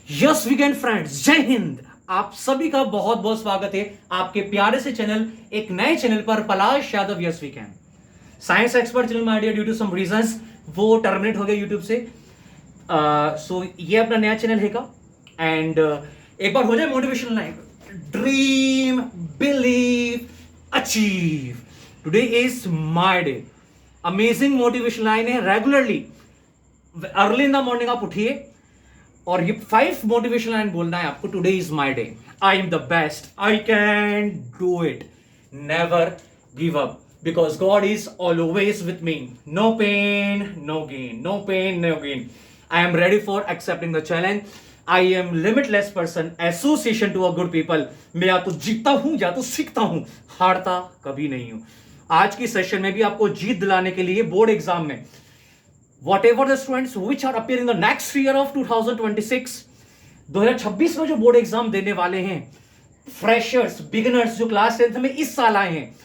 Yes weekend friends, जय हिंद। आप सभी का बहुत बहुत स्वागत है आपके प्यारे से चैनल, एक नए चैनल पर, Palash Yadav yes weekend. Science expert channel में idea due to some reasons वो टर्मिनेट हो गया यूट्यूब से। सो ये अपना नया चैनल है का एंड एक बार हो जाए motivational line, dream believe achieve. Today is my day. Amazing motivation line है। Regularly early in the morning आप उठिए और ये 5 मोटिवेशन लाइन बोलना है आपको। Today is my day, I am the best, I can do it, never give up because God is always with me. No pain no gain, no pain no gain. I am ready for accepting the challenge. I am limitless person, association to a good people. मैं या तो जीतता हूं या तो सीखता हूं, हारता कभी नहीं हूं। आज की सेशन में भी आपको जीत दिलाने के लिए बोर्ड एग्जाम में whatever the students which are appearing in the next year of 2026, 2026 में जो बोर्ड एग्जाम देने वाले हैं, फ्रेशर्स बिगिनर्स जो क्लास 10th में इस साल आए हैं,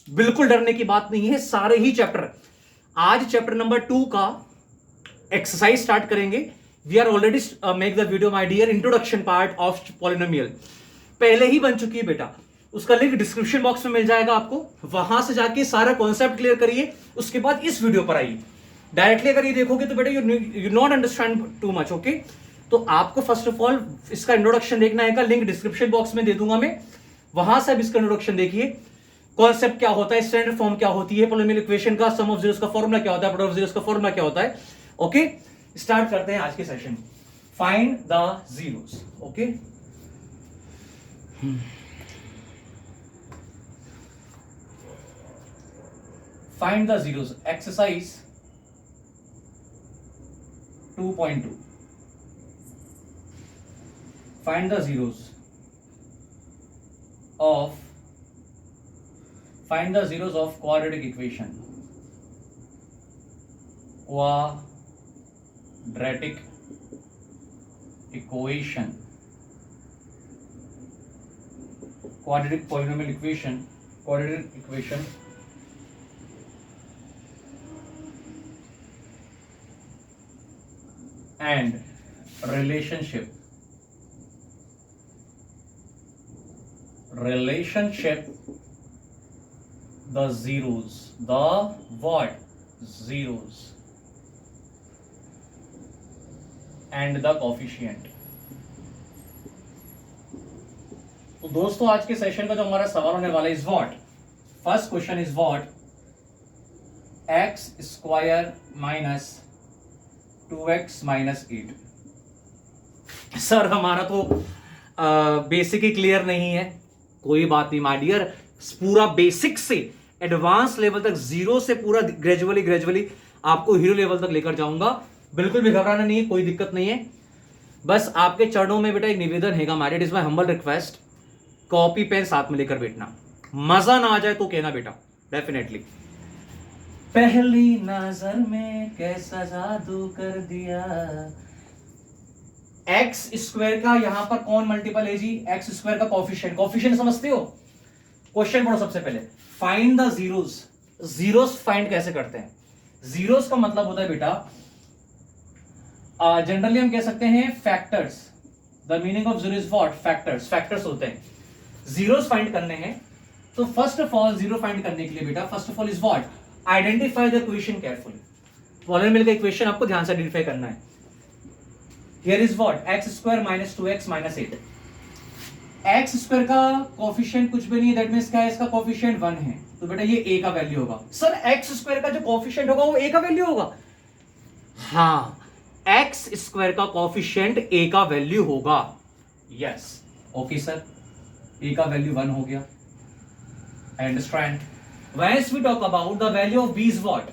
बिल्कुल डरने की बात नहीं है। सारे ही चैप्टर, आज चैप्टर नंबर 2 का एक्सरसाइज स्टार्ट करेंगे। We are already make the video my dear, introduction part of polynomial पहले ही बन चुकी है बेटा। उसका लिंक डिस्क्रिप्शन बॉक्स में मिल जाएगा आपको, वहां से जाके सारा कॉन्सेप्ट क्लियर करिए। उसके बाद इस वीडियो पर आइए। डायरेक्टली अगर ये देखोगे तो बेटा you not understand too much, okay. तो आपको फर्स्ट ऑफ ऑल इसका इंट्रोडक्शन देखना है का लिंक डिस्क्रिप्शन बॉक्स में दे दूंगा मैं, वहां से अब इसका इंट्रोडक्शन देखिए। कॉन्सेप्ट क्या होता है, स्टैंडर्ड फॉर्म क्या होती है, पॉलिनोमियल इक्वेशन का, सम ऑफ जीरोस का फॉर्मूला क्या होता है, प्रोडक्ट ऑफ जीरोस का फॉर्मूला क्या होता है। ओके, स्टार्ट करते हैं आज के session. Find the zeros. Okay, find the zeros, exercise 2.2. Find the zeros of quadratic equation. Quadratic equation. Quadratic polynomial equation. Quadratic equation. And relationship the zeros, the what zeros and the coefficient. तो दोस्तों आज के session का जो हमारा सवाल होने वाला है is what, first question is what x square minus 2x minus 8। Sir हमारा तो बेसिक ही क्लियर नहीं है। कोई बात नहीं माय डियर, पूरा बेसिक से एडवांस लेवल तक, जीरो से पूरा ग्रेजुअली आपको हीरो लेवल तक लेकर जाऊंगा। बिल्कुल भी घबराना नहीं है, कोई दिक्कत नहीं है। बस आपके चरणों में बेटा एक निवेदन है my dear, is my humble request, copy pen साथ में लेकर बैठना। मजा ना आ जाए तो कहना बेटा, डेफिनेटली। पहली नजर में कैसा जादू कर दिया। एक्स स्क्वायर का यहां पर कौन मल्टीपल है जी, एक्स स्क्वायर का कोफिशिएंट। कोफिशिएंट समझते हो? क्वेश्चन पढ़ो सबसे पहले। Find the zeros. Zeros find कैसे करते हैं? जीरोस का मतलब होता है बेटा, जनरली हम कह सकते हैं factors. The meaning of zero is what, factors. Factors होते हैं, जीरोस फाइंड करने हैं। तो first of all zero find करने के लिए बेटा first of all is what, identify the equation carefully. Polynomial का इक्वेशन आपको ध्यान से आइडेंटिफाई करना है। Here is what, x square minus 2x minus 8। x square का कोफिशिएंट कुछ भी नहीं है, दैट मींस क्या है, इसका कोफिशिएंट 1 है। तो बेटा ये a का वैल्यू होगा। सर x स्क्वायर का जो कोफिशिएंट होगा वो a का वैल्यू होगा? हाँ, x स्क्वायर का कोफिशिएंट a का वैल्यू होगा। यस, ओके सर, a का वैल्यू 1 हो गया। I understand. Once we talk about the value of b is what,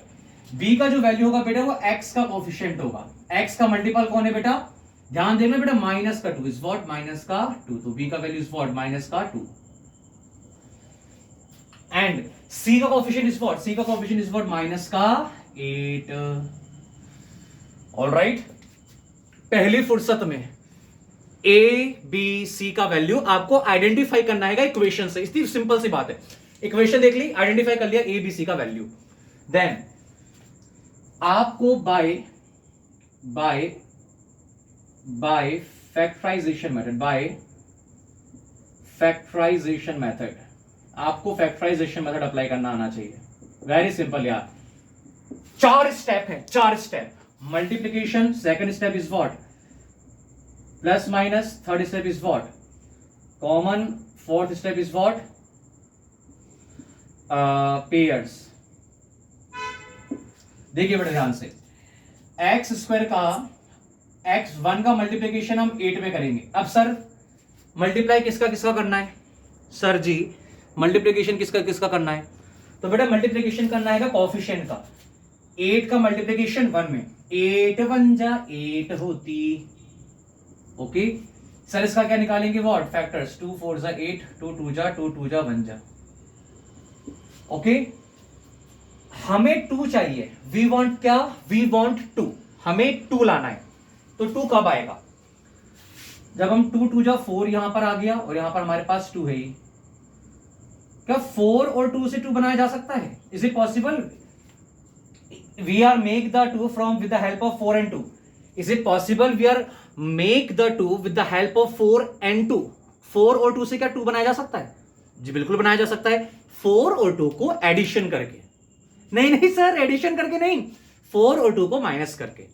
b का जो वैल्यू होगा बेटा वो x का कोफिशिएंट होगा। x का मल्टीपल कौन है बेटा, ध्यान देना बेटा, माइनस का 2 इज व्हाट, माइनस का 2। तो b का वैल्यू इज व्हाट, माइनस का 2। एंड c का कोफिशिएंट इज व्हाट, c का कोफिशिएंट इज व्हाट, माइनस का 8। ऑलराइट, पहली फुर्सत में a b c का वैल्यू आपको आइडेंटिफाई करना है इक्वेशन से। इतनी सिंपल सी बात है। इक्वेशन देख ली, आइडेंटिफाई कर लिया ए बी सी का वैल्यू, देन आपको by factorisation method, by factorisation method. आपको फैक्टराइजेशन मेथड अप्लाई करना आना चाहिए। वेरी सिंपल यार, 4 स्टेप है, 4 step. Multiplication, second step is what, plus minus, third step is what, common, fourth step is what, pairs. देखिए बेटा ध्यान से, एक्स स्क्वायर का x1 का मल्टीप्लीकेशन हम 8 में करेंगे। अब सर मल्टीप्लाई किसका किसका करना है? सर जी मल्टीप्लीकेशन किसका किसका करना है? तो बेटा मल्टीप्लीकेशन करना है कोएफिशिएंट का। 8 का मल्टीप्लीकेशन 1 में, 8 1 जा 8 होती। ओके सर, इसका क्या निकालेंगे? What, factors. 2 4 जा 8, 2 2 जा 2 2 जा 1 जा। ओके हमें 2 चाहिए, वी वांट क्या, वी वांट 2, हमें 2 लाना है। तो 2 कब आएगा? जब हम 2 2 जा 4 यहां पर आ गया और यहां पर हमारे पास 2 है ही। क्या 4 और 2 से 2 बनाया जा सकता है? Is it possible? We are make the 2 from with the help of 4 and 2। Is it possible we are make the 2 with the help of 4 and 2? 4 और 2 से क्या 2 बनाया जा सकता है? जी बिल्कुल बनाया जा सकता है, 4 और 2 को एडिशन करके। नहीं नहीं सर, एडिशन करके नहीं, 4 और 2 को माइनस करके।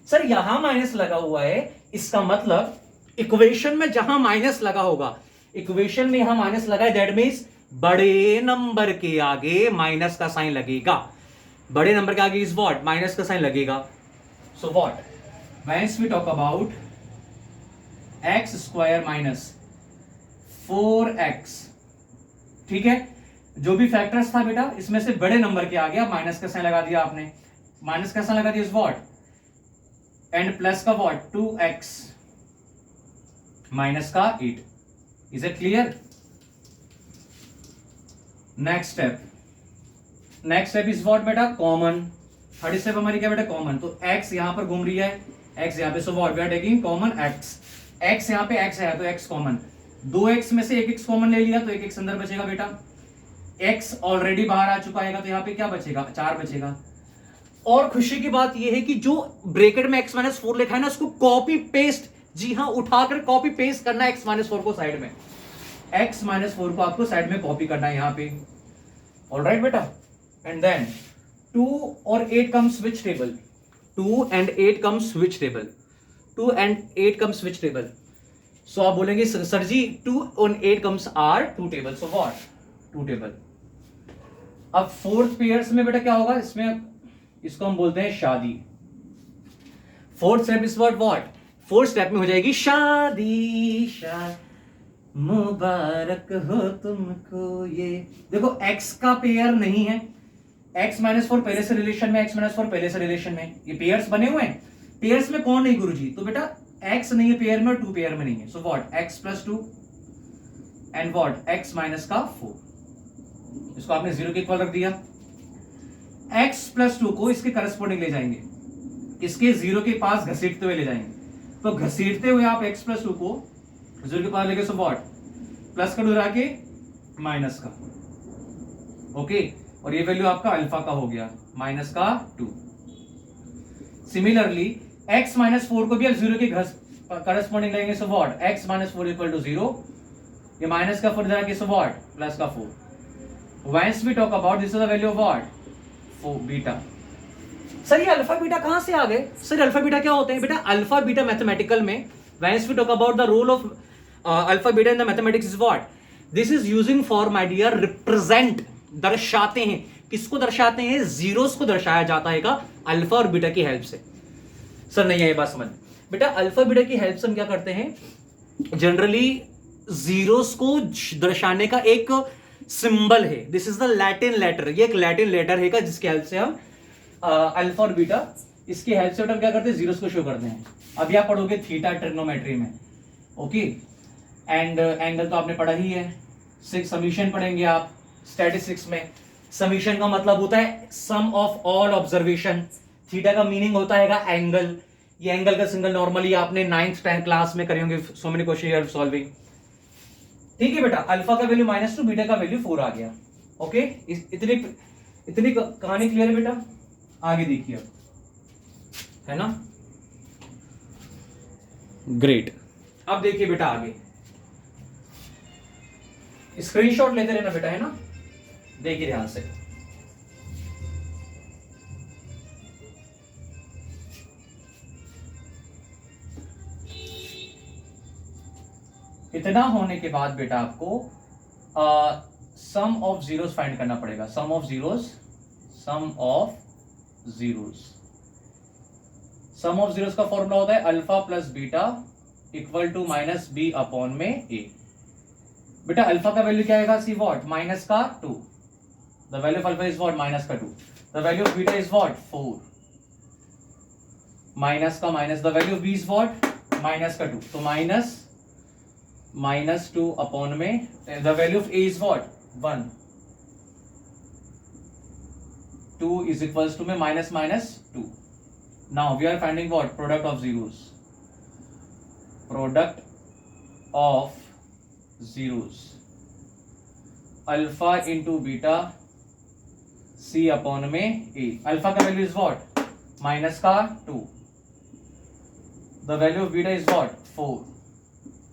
सर यहां माइनस लगा हुआ है, इसका मतलब इक्वेशन में जहां माइनस लगा होगा, इक्वेशन में यहां माइनस लगा है, दैट मींस बड़े नंबर के आगे माइनस का साइन लगेगा। बड़े नंबर के आगे इज व्हाट, माइनस का साइन लगेगा। So what, when we talk about x square minus 4x, ठीक है, जो भी फैक्टर्स था बेटा इसमें से बड़े नंबर के आगे आप माइनस का साइन लगा दिया आपने, माइनस का साइन लगा दिया इज व्हाट, एंड प्लस का व्हाट, 2x माइनस का 8। Is it clear? Next step is what बेटा, कॉमन। थर्ड स्टेप हमारी क्या बेटा, कॉमन। तो x यहां पर घूम रही है, x यहां पे, so what we are taking common x यहां पे x है तो x कॉमन। 2x में से 1x कॉमन ले लिया तो 1x अंदर बचेगा बेटा, x ऑलरेडी बाहर आ चुका है तो यहां पे क्या बचेगा, 4 बचेगा। और खुशी की बात यह है कि जो ब्रैकेट में x माइनस 4 लिखा है ना, उसको कॉपी पेस्ट, जी हां उठाकर कॉपी पेस्ट करना है x माइनस 4 को साइड में, x माइनस 4 को आपको साइड में कॉपी करना है यहां पे। ऑलराइट बेटा, एंड देन 2 और 8 comes which table, 2 and 8 comes which table, 2 and 8 comes which table. So आप बोलेंगे सर जी 2 and 8 comes are 2 table, so what, 2 table. अब फोर्थ पेयर्स में बेटा क्या होगा, इसमें इसको हम बोलते हैं शादी। Fourth step is what, fourth step में हो जाएगी शादी, मुबारक हो तुमको ये। देखो x का पेयर नहीं है, x माइनस 4 पहले से रिलेशन में, x माइनस 4 पहले से रिलेशन में, ये पेयर्स बने हुए हैं। पेयर्स में कौन नहीं गुरुजी? तो बेटा x नहीं है पेयर में और 2 पेयर में नहीं है, so what, x plus 2 and what, x minus का 4। इसको आपने 0 के इक्वल रख दिया। x प्लस 2 को इसके करस्पॉन्डिंग ले जाएंगे, इसके 0 के पास घसीटते हुए ले जाएंगे। तो घसीटते हुए आप x प्लस 2 को 0 के पास लेके, सो व्हाट, प्लस का 2 रहा के माइनस का। ओके, और ये वैल्यू आपका अल्फा का हो गया, माइनस का 2। सिमिलरली x माइनस 4 को भी आप 0 के करस्पॉन्डिंग लेंगे, so what, x minus 4 equal to 0, ये माइनस का 4 रहा के, सो व्हाट, प्लस का 4। Once we talk about this is the value of what, 4 beta. Sir ये अल्फा बीटा कहां से आ गए? सर अल्फा बीटा क्या होते हैं बेटा? अल्फा बीटा मैथमेटिकल में, once we talk about the role of alpha beta in the mathematics is what, this is using for my dear represent, दर्शाते हैं। किसको दर्शाते हैं? जीरोस को दर्शाया जाता है अल्फा और बीटा की हेल्प से। सर नहीं है ये बात समझ बेटा, अल्फा बीटा की हेल्प से हम क्या करते हैं, जनरली जीरोस को दर्शाने का एक सिंबल है, this is the Latin letter, ये एक लैटिन लेटर है जिसकी हेल्प से हम अल्फा और बीटा, इसकी हेल्प से हम क्या करते हैं, जीरोस को शो करते हैं। अभी आप पढ़ोगे थीटा ट्रिग्नोमेट्री में, ओके, एंड एंगल तो आपने पढ़ा ही है। समीशन पढ़ेंगे आप स्टैटिस्टिक्स में। समीशन का मतलब होता है सम ऑफ ऑल ऑब्जर्वेशन। थीटा का मीनिंग होता है एंगल। ये एंगल का सिंगल नॉर्मली आपने 9th 10th क्लास में करे होंगे, so many question you are solving. ठीक है बेटा, अल्फा का वैल्यू -2, बीटा का वैल्यू 4 आ गया। ओके, इतनी कहानी क्लियर है बेटा? आगे देखिए, है ना, ग्रेट। अब देखिए बेटा आगे, स्क्रीनशॉट लेते रहना बेटा, है ना, देखिए ध्यान से। इतना होने के बाद बेटा आपको सम ऑफ जीरोस फाइंड करना पड़ेगा। Sum of zeros, sum of zeros, sum of zeros का फॉर्मूला होता है alpha plus beta equal to minus B upon में ए। बेटा अल्फा का वैल्यू क्या आएगा, सी वॉट, माइनस का 2। The value of alpha is what, minus का 2। The value of beta is what, 4। Minus का minus, the value of B is what, minus का 2, तो माइनस 2 अपॉन में the value of A is what, 1। 2 is equals to में minus minus 2। Now we are finding what, product of zeros, product of zeros, alpha into beta C upon में ए। Alpha का value is what, minus का 2। The value of beta is what, 4।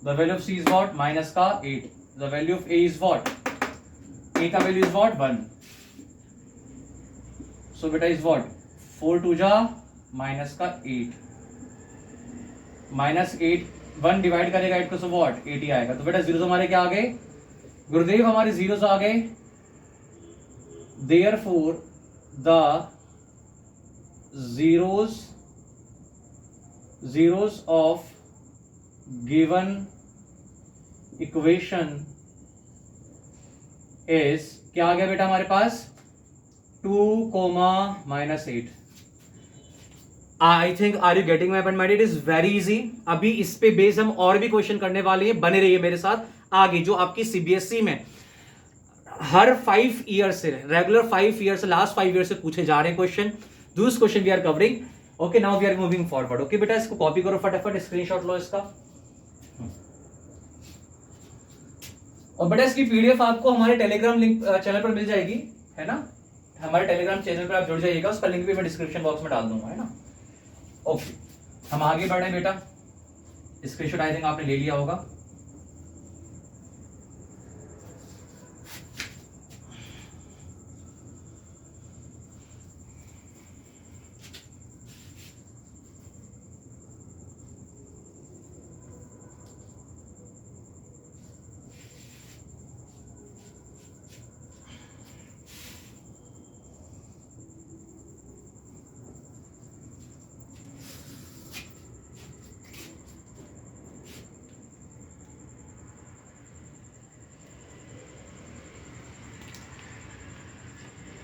The value of C is what, minus का 8। The value of A is what, A का value is what, 1। So बेटा is what, 4 टू जा minus का 8, minus 8, 1 divide करेगा 8 को, so what, 80 आएगा। तो बेटा जीरोस हमारे क्या आ गए, गुरुदेव हमारे जीरोस आ गए। Therefore the zeros of given equation is क्या आ गया बेटा हमारे पास, 2, minus 8। I think are you getting my point? It is very easy. अभी इस पे बेस हम और भी क्वेश्चन करने वाले हैं, बने रहिए मेरे साथ आगे। जो आपकी सीबीएसई में हर 5 ईयर से, रेगुलर 5 ईयर से, लास्ट 5 ईयर से पूछे जा रहे हैं question, these question we are covering. Okay, now we are moving forward. Okay बेटा, इसको कॉपी करो फटाफट, स्क्रीनशॉट लो इसका। और बेटा इसकी पीडीएफ आपको हमारे टेलीग्राम लिंक चैनल पर मिल जाएगी, है ना। हमारे टेलीग्राम चैनल पर आप जुड़ जाइएगा, उसका लिंक भी मैं डिस्क्रिप्शन बॉक्स में डाल दूंगा, है ना। ओके, हम आगे बढ़े बेटा। स्क्रीनशॉट आई थिंक आपने ले लिया होगा।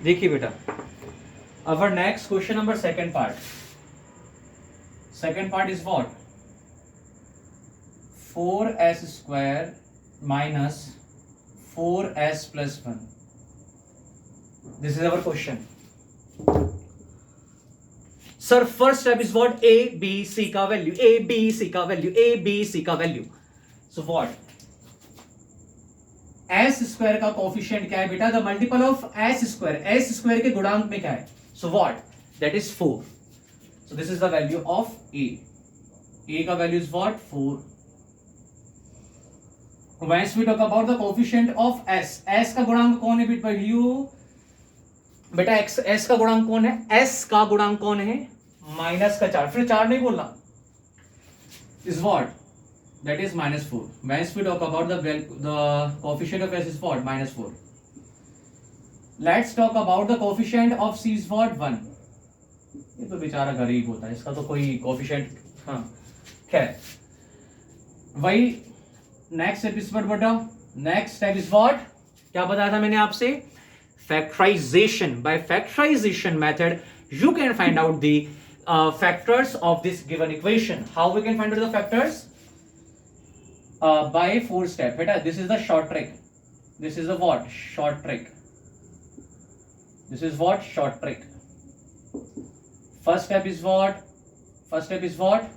देखिए बेटा, our next question number second part is what, 4s square minus 4s plus 1। This is our question. Sir first step is what, A B C का वैल्यू, ए बी सी का value, ए B C का value. So what, x square का coefficient क्या है बेटा, the multiple of x square के गुणांक में क्या है, so what, that is 4। So this is the value of A का value is what, 4। Whence we talk about the coefficient of x का गुणांक कौन है बेटा, एस का गुणांक कौन है, एस का गुणांक कौन है, माइनस का 4, फिर 4 नहीं बोलना, is what, that is minus 4. Once we talk about the coefficient of s is what, minus 4. Let's talk about the coefficient of c is what, 1. ये तो बेचारा गरीब होता है, इसका तो कोई coefficient, हाँ खैर वही। नेक्स्ट स्टेप इज व्हाट बेटा, नेक्स्ट स्टेप इज व्हाट, क्या बताया था मैंने आपसे, factorisation. By factorisation method you can find out the factors of this given equation. How we can find out the factors? By 4 step. Beta, this is the short trick. This is the what? Short trick. This is what? Short trick. First step is what? First step is what?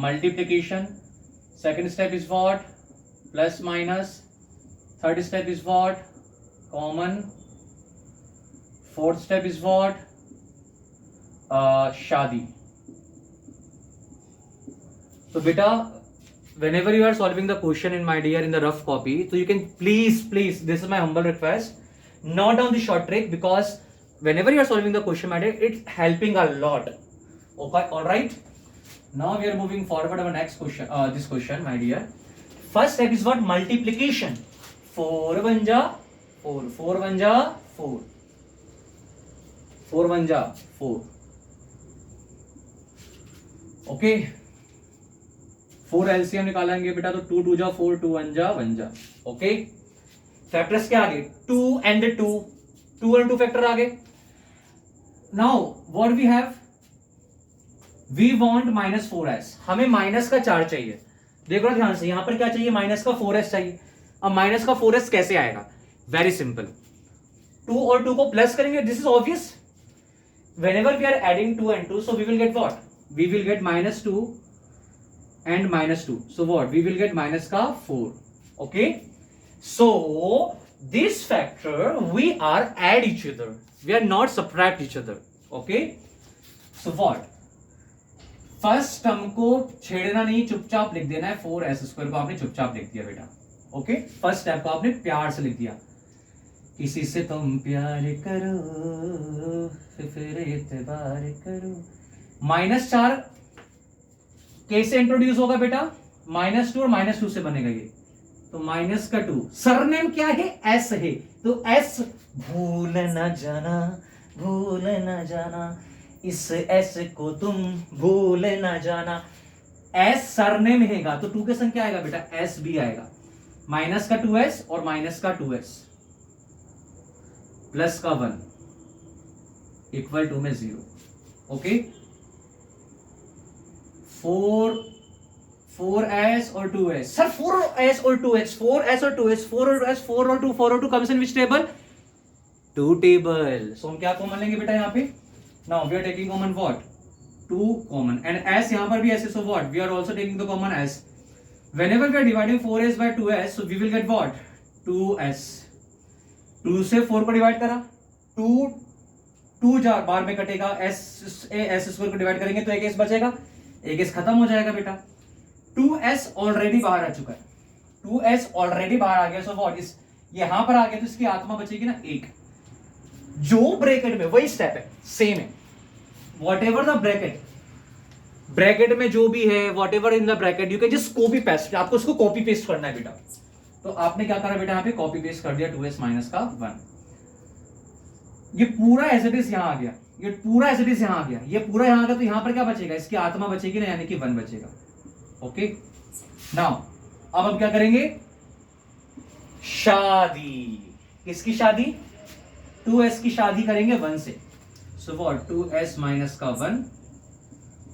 Multiplication. Second step is what? Plus minus. Third step is what? Common. Fourth step is what? शादी। तो बेटा whenever you are solving the question in my dear in the rough copy, so you can please this is my humble request, note down the short trick, because whenever you are solving the question my dear, it's helping a lot. Okay, all right, now we are moving forward our next question, this question my dear. First step is what? Multiplication. 4 1 ja 4, 4 1 ja 4, 4 1 ja 4. Okay, 4 LCM निकालेंगे बेटा, तो 2 2 जा 4, 2 1 जा 1 जा. Okay, factors क्या आगे? 2 and 2, 2 and 2 factor आगे. Now what we have, we want -4s. हमें माइनस का 4 चाहिए. देखो ना ध्यान से, यहां पर क्या चाहिए? माइनस का 4s चाहिए. अब माइनस का 4s कैसे आएगा? वेरी सिंपल, 2 और 2 को प्लस करेंगे. This is obvious. whenever we are adding 2 and 2, so we will get what? We will get -2 and -2. So what? We will get minus ka 4. Okay. So this factor we are add each other. We are not subtract each other. Okay. So what? First term को छेड़ना नहीं, चुपचाप लिख देना है. 4s² को आपने चुपचाप लिख दिया बेटा. ओके, फर्स्ट स्टेप को आपने प्यार से लिख दिया. किसी से तुम प्यार करो फिर एतबार करो. -4 कैसे इंट्रोड्यूस होगा बेटा? -2 और -2 से बनेगा ये, तो -2. सरनेम क्या है? एस है, तो एस भूल न जाना, भूल न जाना, इस एस को तुम भूल न जाना. एस सरनेम हैगा, तो 2 के संग क्या आएगा बेटा? एस भी आएगा. -2s और -2s प्लस का 1 इक्वल टू में 0. ओके, 4s और 2s. सर 4s और 2s, 4s और 2s, 4 और 2s, 4 और 2, 4 और 2 comes in which table? 2 table. So हम क्या कॉमन लेंगे बेटा यहाँ पे? Now we are taking common what? 2 common, and s यहाँ पर भी s है, so what? We are also taking the common s. whenever we are dividing 4s by 2s, so we will get what? 2s. 2 से 4 को divide करा, 2 बार में कटेगा, s² को डिवाइड करेंगे तो एक s बचेगा, एक s खत्म हो जाएगा बेटा. 2s ऑलरेडी बाहर आ चुका है, 2s ऑलरेडी बाहर आ गया. So what? इस यहां पर आ गया, तो इसकी आत्मा बचेगी ना 1. जो ब्रैकेट में, वही स्टेप है, सेम है. वॉट एवर द ब्रैकेट में जो भी है, what ever in the bracket, you can just copy paste. आपको उसको कॉपी पेस्ट करना है बेटा. तो आपने क्या करा बेटा? यहाँ पे कॉपी पेस्ट कर दिया 2s माइनस का 1. ये पूरा एज इट इज यहां आ गया, ये पूरा एज इट इज यहां आ गया, ये पूरा यहां आ गया. तो यहां पर क्या बचेगा? इसकी आत्मा बचेगी ना, यानी कि 1 बचेगा. ओके, नाउ अब हम क्या करेंगे? शादी. किसकी शादी? 2s की शादी करेंगे 1 से. So what? 2s माइनस का 1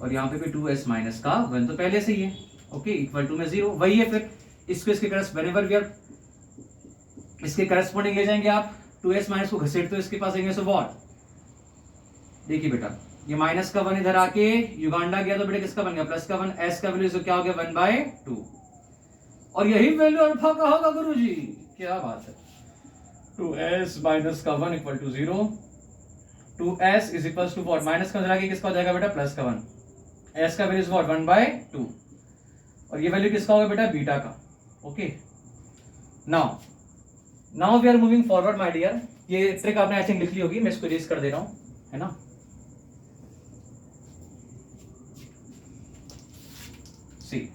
और यहां पे भी 2s माइनस का 1, तो पहले से ही है. ओके, इक्वल टू में 0. वही है फिर. इसको इसके व्हेनेवर वी आर इसके करस्पॉन्डिंग ले जाएंगे आप. 2s माइनस को घसीट तो इसके पास आएंगे. So what? देखिए बेटा, ये माइनस का 1 इधर आके युगांडा गया, तो बेटा किसका बन गया? प्लस का 1. s का वैल्यू क्या हो गया? 1/2. और यही वैल्यू अल्फा का होगा गुरुजी. क्या बात है. 2s माइनस का 1 equal to 0. 2s is equal to what? Minus का इधर आके किसका हो जाएगा बेटा? प्लस का 1. s का वैल्यू इज व्हाट? 1/2. और ये वैल्यू किसका होगा बेटा? बीटा का. Okay, now we are moving forward my dear. ये ट्रिक आपने आई थिंक लिख ली होगी, मैं इसको इरेज कर दे रहा हूं, है ना. सी,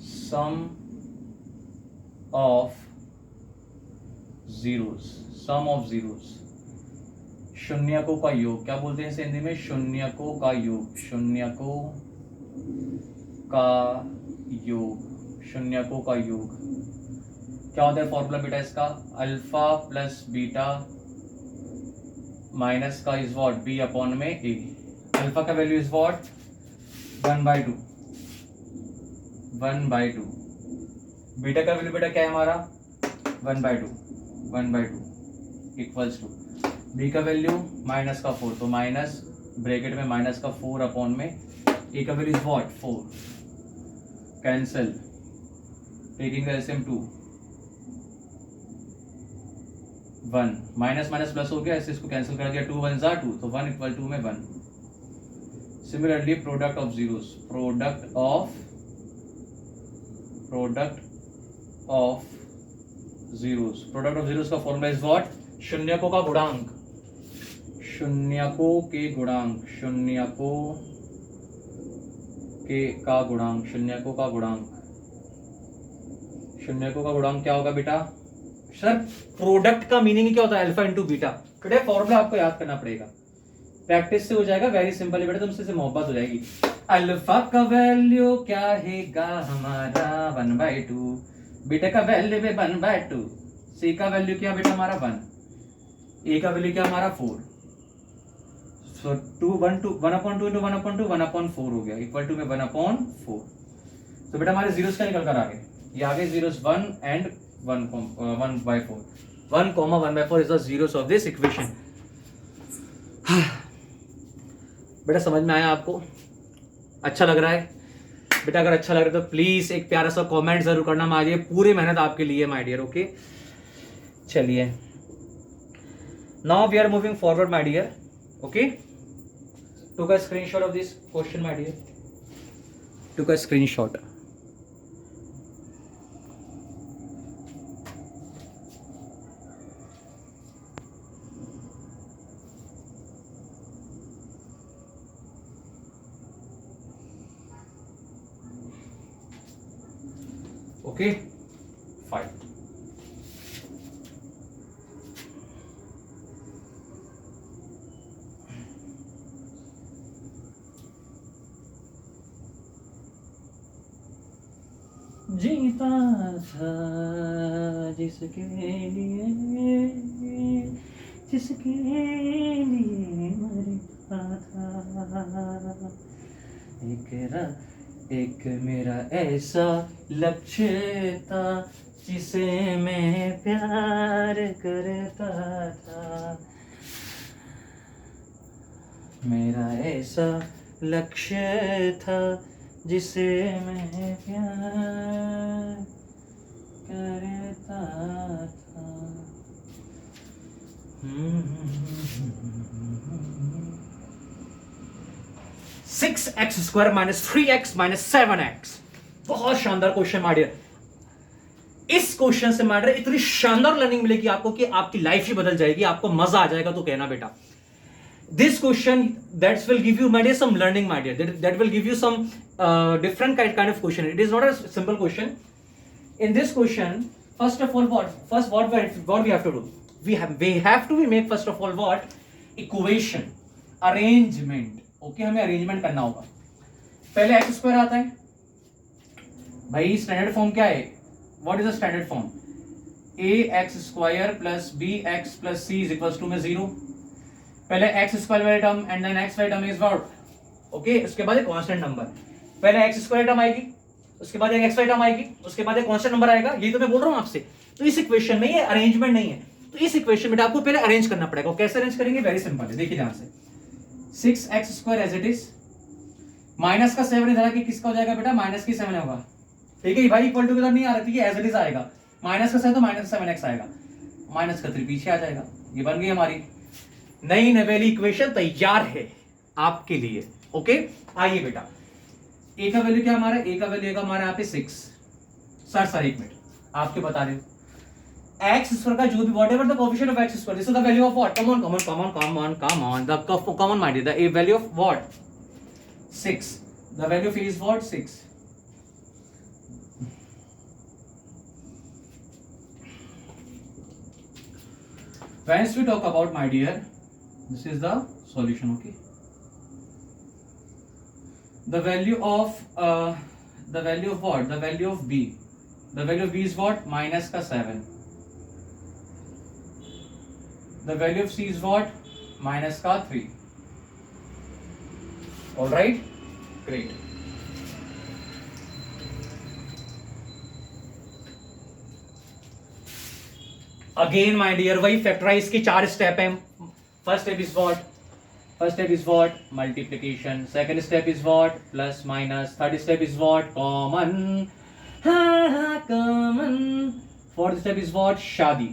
सम ऑफ जीरोस, शून्यकों का योग. क्या बोलते हैं इसे हिंदी में? शून्यकों का योग. शून्यकों का योग, शून्यकों का योग. क्या होता है फॉर्मूला बेटा इसका? अल्फा प्लस बीटा माइनस का इज व्हाट? बी अपॉन में ए. अल्फा का वैल्यू इज व्हाट? 1/2. 1/2. बीटा का वैल्यू बेटा क्या है हमारा? 1/2 इक्वल्स टू बी का वैल्यू माइनस का 4, तो माइनस ब्रैकेट में माइनस का 4 अपॉन में ए का value is what? 4. Cancel, taking the LCM 2. 1, minus minus plus हो गया, ऐसे इसको कैंसिल कर दिया, 2 1 जा 2, तो 1 इक्वल टू में 1। Similarly product of zeros, product of zeros का फॉर्मूला इज व्हाट? शून्यकों का गुणांक, शून्यकों के गुणांक, शून्यकों का गुणांक क्या होगा बेटा? सर प्रोडक्ट का मीनिंग क्या होता है? Alpha into beta. बेटा फॉर्मूला आपको याद करना पड़ेगा, प्रैक्टिस से हो जाएगा, वेरी सिंपल बेटा, तुमसे मोहब्बत हो जाएगी। अल्फा का वैल्यू क्या हैगा हमारा 1/2, बीटा का वैल्यू भी 1/2, सी का वैल्यू क्या बेटा हमारा 1, ए का वैल्यू क्या हमारा 4, सो 1/2 into 1/2 1/4 हो गया, इक्वल टू में 1/4। तो बेटा हमारे जीरोस का निकल कर आ गए, ये आगे zeros 1 and 1/4, 1/4 is the zeros of this equation। बेटा समझ में आया आपको? अच्छा लग रहा है बेटा? अगर अच्छा लग रहा है तो प्लीज एक प्यारा सा कमेंट जरूर करना माय डियर, पूरी मेहनत आपके लिए माय डियर। ओके चलिए, now we are moving forward my dear. Okay, took a screenshot of this question my dear, took a screenshot. Okay, fine. जीता था जिसके लिए मरता था, एक मेरा ऐसा लक्ष्य था जिसे मैं प्यार करता था, मेरा ऐसा लक्ष्य था जिसे मैं प्यार करता था। 6x² - 3x - 7x। बहुत शानदार क्वेश्चन माडियर। इस क्वेश्चन से माडियर इतनी शानदार लर्निंग मिलेगी आपको कि आपकी लाइफ ही बदल जाएगी, आपको मजा आ जाएगा। तो कहना बेटा, this question that will give you my dear some learning, my dear, that will give you some different kind of question. It is not a simple question. In this question, first of all, what we have to do, we have to make first of all what? Equation, arrangement. Okay, हमें arrangement करना होगा। पहले x square आता है भाई, standard form क्या है? What is the standard form? ax² plus bx plus c is equals to में 0। पहले x² वाले टर्म एंड देन x वाले टर्म इज व्हाट? ओके, उसके बाद एक कांस्टेंट नंबर। पहले x² टर्म आएगी, उसके बाद एक x वाली टर्म आएगी, उसके बाद एक कांस्टेंट नंबर आएगा। ये तो मैं बोल रहा हूं आपसे। तो इस इक्वेशन में ये अरेंजमेंट नहीं है, तो इस इक्वेशन में आपको पहले अरेंज करना पड़ेगा। कैसे अरेंज करेंगे? वेरी सिंपल है, देखिए ध्यान से। 6x² as it is, minus का 7 इधर आके किसका हो जाएगा बेटा? माइनस की 7 होगा। ठीक है भाई, इक्वल टू इधर नहीं आ रही है, एज इट इज आएगा। माइनस का 7 तो माइनस 7x आएगा, माइनस का 3 पीछे आ जाएगा। ये बन गई हमारी नई नवेली इक्वेशन, तैयार है आपके लिए। ओके, आइए बेटा, ए का वैल्यू क्या हमारा? ए का वैल्यू हमारा यहाँ पे 6। सर एक मिनट, आपके बता रहे हो एक्स स्क्वायर का जो भी whatever the coefficient of x square, this is the value of what? Come on the common mind, the value of what? 6। The value of is what? 6। Once we talk about, my dear, this is the solution. Okay, the value of what? The value of b, the value of b is what? Minus का 7. The value of c is what? Minus का 3. All right, great. Again my dear, वही factorise के 4 step हैं। First step is what? First step is what? Multiplication. Second step is what? Plus minus. Third step is what? Common. Common. Fourth step is what? शादी।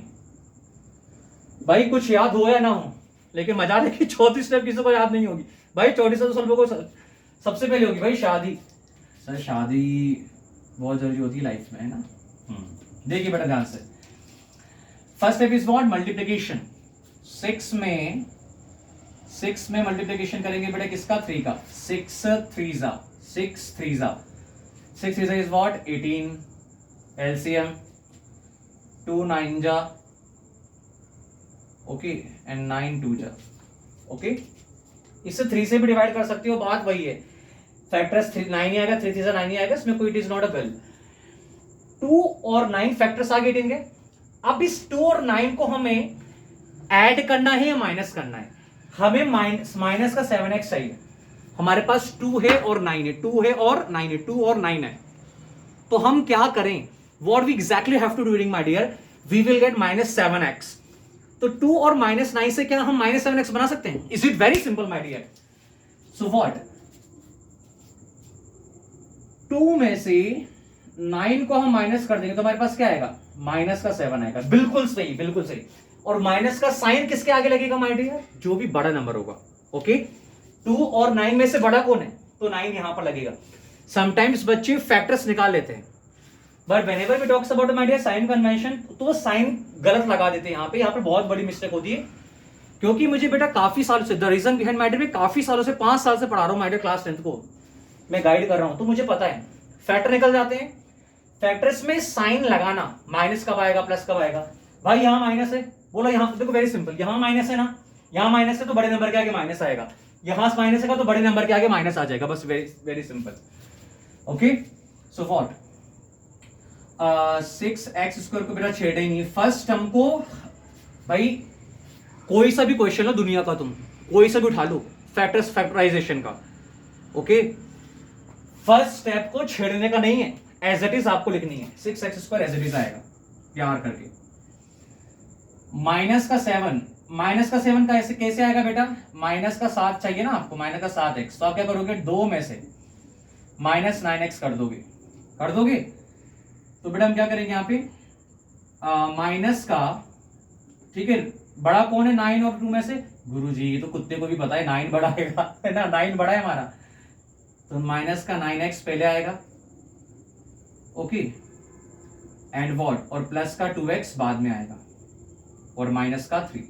भाई कुछ याद हो या ना हो, लेकिन मजा देखिए चौथी स्टेप किसी को याद नहीं होगी भाई। चौथी स्टेप तो को सबसे पहले होगी भाई शादी। सर शादी बहुत जरूरी होती है लाइफ में, है ना। देखिए बेटा ध्यान से, first step is what, multiplication. 6 में मल्टीप्लिकेशन करेंगे बेटा किसका, 3 का। 6 3 इज व्हाट, 18। एलसीएम 2 9 जा, ओके, एंड 9 2 जा, ओके। इससे 3 से भी डिवाइड कर सकते हो, बात वही है। फैक्टर्स 9 ही आएगा, 3 3 9 ही आएगा, इसमें कोई it is not a girl. 2 और 9 फैक्टर्स आगे देंगे। अब इस 2 और 9 को हमें ऐड करना है या माइनस करना है। हमें माइनस का 7x चाहिए। हमारे पास 2 है और 9 है, 2 है और 9 है, 2 और 9 है। तो हम क्या करें, what we exactly have to do my dear, we will get -7x। तो 2 और -9 से क्या हम -7x बना सकते हैं? Is it very simple my dear? So what? 2 में से 9 को हम माइनस कर देंगे तो हमारे पास क्या आएगा, माइनस का 7 आएगा। बिल्कुल सही, बिल्कुल सही। और माइनस का साइन किसके आगे लगेगा माय डियर, जो भी बड़ा नंबर होगा, ओके। 2 और 9 में से बड़ा कौन है, तो 9 यहां पर लगेगा। समटाइम्स बच्चे फैक्टर्स निकाल लेते हैं, but whenever we talks about my dear sign convention, तो वो साइन गलत लगा देते हैं। यहाँ पे बहुत बड़ी मिस्टेक होती है, क्योंकि मुझे बेटा काफी सालों से, the reason behind my dear, काफी सालों से 5 साल से पढ़ा रहा हूं माय डियर, क्लास 10th को मैं गाइड कर रहा हूं, तो मुझे पता है फैक्टर निकल जाते हैं। फैक्टर्स में साइन लगाना, माइनस कब आएगा प्लस कब आएगा, भाई यहां माइनस है, बोलो यहां, देखो वेरी सिंपल, यहां माइनस है ना, यहां माइनस है तो बड़े नंबर के आगे माइनस आएगा, यहां माइनस है तो बड़े नंबर के आगे माइनस आ जाएगा, बस very very simple, okay. So what, 6x square को बेटा छेड़े ही नहीं। फर्स्ट हमको भाई कोई सा भी क्वेश्चन हो दुनिया का, तुम कोई सा भी उठा लो फैक्टर्स फैक्टराइजेशन का, ओके, फर्स्ट स्टेप को छेड़ने का नहीं है, एज इट इज आपको लिखनी है। 6x square as it is आएगा प्यार करके। माइनस का 7 का ऐसे कैसे आएगा बेटा, माइनस का 7 चाहिए ना आपको, माइनस का 7x, तो आप क्या करोगे, 2 में से -9x कर दोगे। तो बेटा हम क्या करेंगे यहाँ पे, माइनस का, ठीक है, बड़ा कौन है 9 और 2 में से, गुरुजी तो कुत्ते को भी पता है 9 बड़ा है ना, 9 बड़ा है हमारा, तो माइनस का 9x पहले आएगा, ओके, एंड व्हाट, और प्लस का 2x बाद में आएगा, और माइनस का 3,